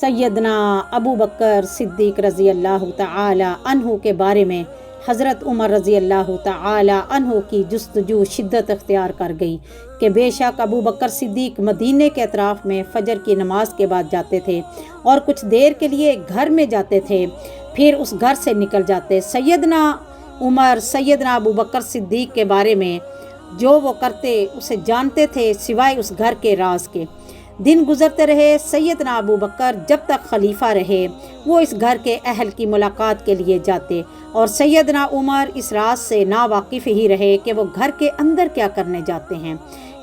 सैयदना अबू बकर सिद्दीक़ रज़ी अल्लाह तआला अन्हु के बारे में हज़रत उमर रज़ी अल्लाह तआला अन्हु की जुस्तजू शिद्दत अख्तियार कर गई कि बेशक अबू बकर सिद्दीक़ मदीने के अतराफ़ में फ़जर की नमाज के बाद जाते थे और कुछ देर के लिए घर में जाते थे, फिर उस घर से निकल जाते। सैयदना उमर सैयदना अबू बकर सिद्दीक़ के बारे में जो वो करते उसे जानते थे सिवाय उस घर के राज के। दिन गुजरते रहे, सैयदना अबू बकर जब तक खलीफा रहे वो इस घर के अहल की मुलाकात के लिए जाते और सैयदना उमर इस राज से नावाकिफ़ ही रहे कि वो घर के अंदर क्या करने जाते हैं।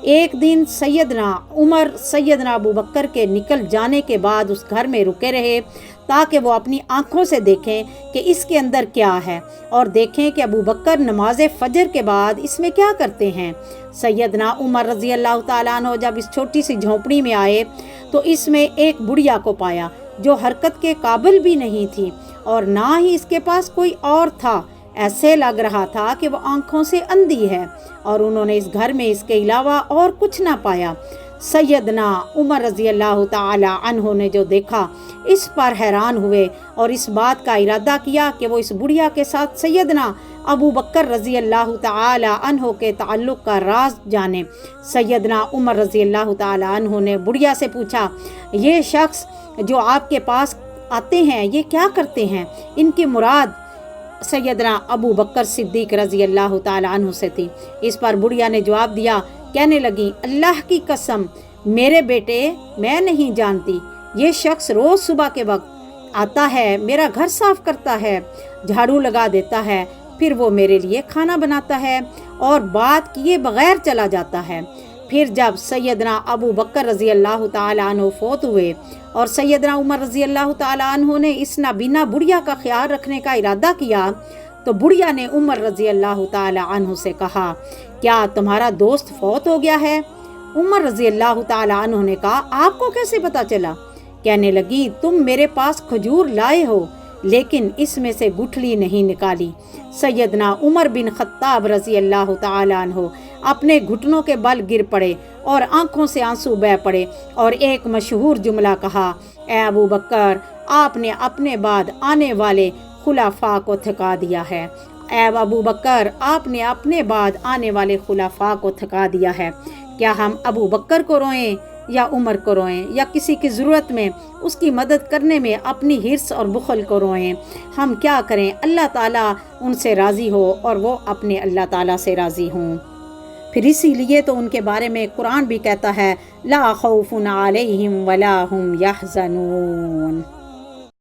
एक दिन सैयदना उमर सैयदना अबू बकर के निकल जाने के बाद उस घर में रुके रहे ताकि वो अपनी आँखों से देखें कि इसके अंदर क्या है और देखें कि अबू बकर नमाज फ़जर के बाद इसमें क्या करते हैं। सैयदना उमर रज़ी अल्लाह ताला अन्हु जब इस छोटी सी झोंपड़ी में आए तो इसमें एक बुढ़िया को पाया जो हरकत के काबिल भी नहीं थी और ना ही इसके पास कोई और था। ऐसे लग रहा था कि वो आँखों से अंधी है और उन्होंने इस घर में इसके अलावा और कुछ ना पाया। सैयदना उमर रज़ी अल्लाह ताला अन्हु ने जो देखा इस पर हैरान हुए और इस बात का इरादा किया कि वो इस बुढ़िया के साथ सैयदना अबू बकर रज़ी अल्लाह ताला अन्हु के ताल्लुक़ का राज जाने। सैयदना उमर रज़ी अल्लाह ताला अन्हु ने बुढ़िया से पूछा, ये शख्स जो आपके पास आते हैं ये क्या करते हैं? इनकी मुराद सैयदना अबू बकर सिद्दीक़ रज़ी अल्लाह ताला अन्हु से थी। इस पर बुढ़िया ने जवाब दिया, कहने लगी, अल्लाह की कसम मेरे बेटे मैं नहीं जानती। ये शख्स रोज़ सुबह के वक्त आता है, मेरा घर साफ़ करता है, झाड़ू लगा देता है, फिर वो मेरे लिए खाना बनाता है और बात किए बगैर चला जाता है। फिर जब सैयदना अबू बकर रज़ी अल्लाह ताला अन्हु फौत हुए और सैयदना उमर रज़ी अल्लाह ताला अन्हु ने इस नाबीना बुढ़िया का ख्याल रखने का इरादा किया तो बुढ़िया ने उमर रज़ी अल्लाह ताला अन्हु से कहा, क्या तुम्हारा दोस्त फौत हो गया है? उमर रज़ी अल्लाह ताला अन्हु ने कहा, आपको कैसे पता चला? कहने लगी, तुम मेरे पास खजूर लाए हो लेकिन इसमें से गुठली नहीं निकाली। सैयदना उमर बिन खत्ताब रज़ी अल्लाह ताला अन्हु अपने घुटनों के बल गिर पड़े और आंखों से आंसू बह पड़े और एक मशहूर जुमला कहा, ए अबू बकर आपने अपने बाद आने वाले खुलाफा को थका दिया है। ए अबू बकर आपने अपने बाद आने वाले खुलाफा को थका दिया है। क्या हम अबू बकर को रोएं या उमर को रोएं या किसी की ज़रूरत में उसकी मदद करने में अपनी हिर्स और बुखल को रोएं? हम क्या करें? अल्लाह ताला उनसे राज़ी हो और वो अपने अल्लाह ताला से राज़ी हों। फिर इसीलिए तो उनके बारे में कुरान भी कहता है, ला खौफुन अलैहिम वला हुम यहज़नून।